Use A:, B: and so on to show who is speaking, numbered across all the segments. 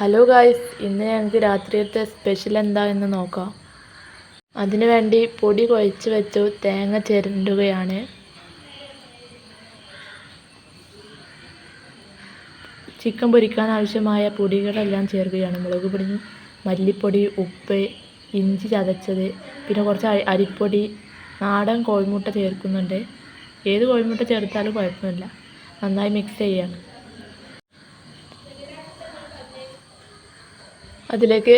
A: Hello guys, ഇന്ന് ഞങ്ങൾക്ക് രാത്രിയത്തെ special എന്താണെന്ന് നോക്കാം. അതിനു വേണ്ടി പൊടി കുഴച്ച് വെച്ചു തേങ്ങ ചിരണ്ടുകയാണ്. ചിക്കൻ പൊരിക്കാൻ ആവശ്യമായ പൊടികളെല്ലാം ചേർക്കുകയാണ്. മുളക് പൊടി, മല്ലിപ്പൊടി, ഉപ്പ്, ഇഞ്ചി ചതച്ചത്, പിന്നെ കുറച്ച് അരിപ്പൊടി, നാടൻ കോഴിമുട്ട ചേർക്കുന്നുണ്ട്. ഏത് കോഴിമുട്ട ചേർത്താലും കുഴപ്പമില്ല. നന്നായി മിക്സ് ചെയ്യാണ്. അതിലേക്ക്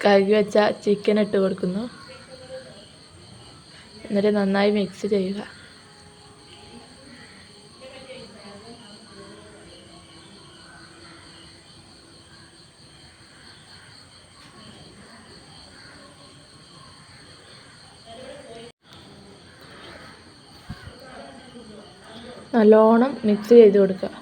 A: കഴുകി വെച്ച ചിക്കൻ ഇട്ട് കൊടുക്കുന്നു. എന്നിട്ട് നന്നായി മിക്സ് ചെയ്യുക. നല്ലോണം മിക്സ് ചെയ്ത് കൊടുക്കുക.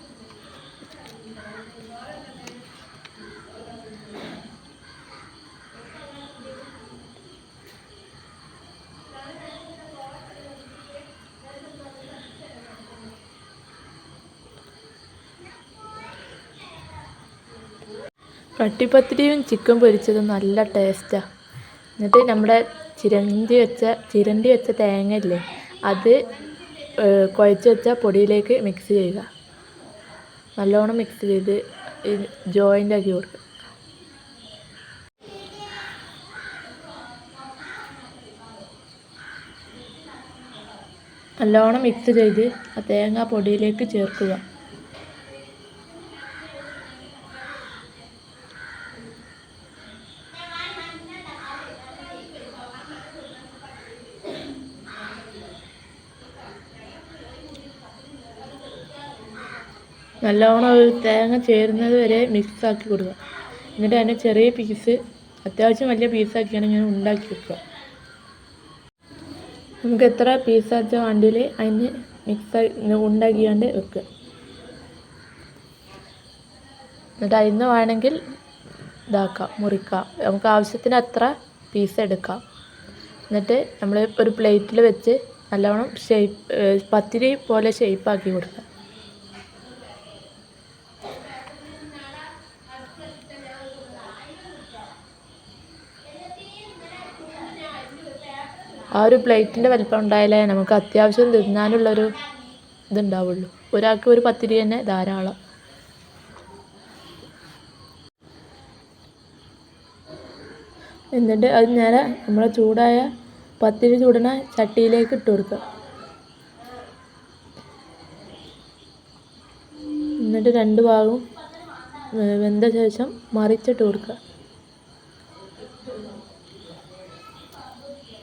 A: കട്ടിപ്പത്തിരിയും ചിക്കൻ പൊരിച്ചതും നല്ല ടേസ്റ്റാണ്. എന്നിട്ട് നമ്മുടെ ചിരണ്ടി വെച്ച തേങ്ങ ഇല്ലേ, അത് കുഴച്ച് വെച്ച പൊടിയിലേക്ക് മിക്സ് ചെയ്യുക. നല്ലോണം മിക്സ് ചെയ്ത് ജോയിൻ്റ് ആക്കി കൊടുക്കുക. നല്ലോണം മിക്സ് ചെയ്ത് ആ തേങ്ങ പൊടിയിലേക്ക് ചേർക്കുക. നല്ലോണം തേങ്ങ ചേരുന്നത് വരെ മിക്സ് ആക്കി കൊടുക്കുക. എന്നിട്ട് അതിൻ്റെ ചെറിയ പീസ്, അത്യാവശ്യം വലിയ പീസാക്കിയാണ് ഇങ്ങനെ ഉണ്ടാക്കി വെക്കുക. നമുക്ക് എത്ര പീസാച്ച വണ്ടിയിൽ അതിന് മിക്സ് ഉണ്ടാക്കിയാണ്ട് വെക്കുക. എന്നിട്ട് അതിന് വേണമെങ്കിൽ മുറിക്കാം. നമുക്ക് ആവശ്യത്തിന് അത്ര പീസ് എടുക്കാം. എന്നിട്ട് നമ്മൾ ഒരു പ്ലേറ്റിൽ വെച്ച് നല്ലോണം പത്തിരി പോലെ ഷേപ്പാക്കി കൊടുക്കുക. ആ ഒരു പ്ലേറ്റിൻ്റെ വലിപ്പം ഉണ്ടായാലേ നമുക്ക് അത്യാവശ്യം തിന്നാനുള്ളൊരു ഇതുണ്ടാവുള്ളൂ. ഒരാൾക്ക് ഒരു പത്തിരി തന്നെ ധാരാളം. എന്നിട്ട് അത് നേരെ നമ്മളെ ചൂടായ പത്തിരി ചൂടണ ചട്ടിയിലേക്ക് ഇട്ട് കൊടുക്കുക. എന്നിട്ട് രണ്ട് ഭാഗവും വെന്ത ശേഷം മറിച്ചിട്ട് കൊടുക്കുക.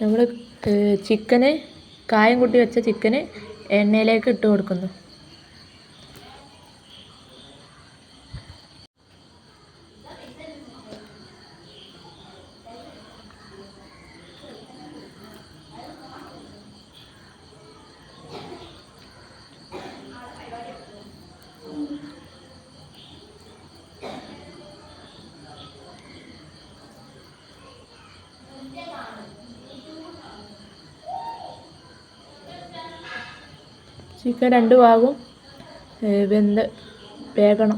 A: നമ്മൾ ചിക്കന്, കായം കൂട്ടി വെച്ച ചിക്കന് എണ്ണയിലേക്ക് ഇട്ട് കൊടുക്കുന്നു. ചിക്കൻ രണ്ട് ഭാഗവും വേകണം.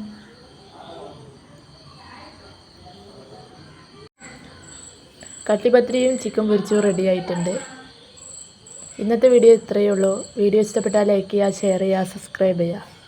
A: കട്ടിപ്പത്തിരിയും ചിക്കൻ പൊരിച്ചതും റെഡി ആയിട്ടുണ്ട്. ഇന്നത്തെ വീഡിയോ ഇത്രയേ ഉള്ളൂ. വീഡിയോ ഇഷ്ടപ്പെട്ടാൽ ലൈക്ക് ചെയ്യുക, ഷെയർ ചെയ്യുക, സബ്സ്ക്രൈബ് ചെയ്യുക.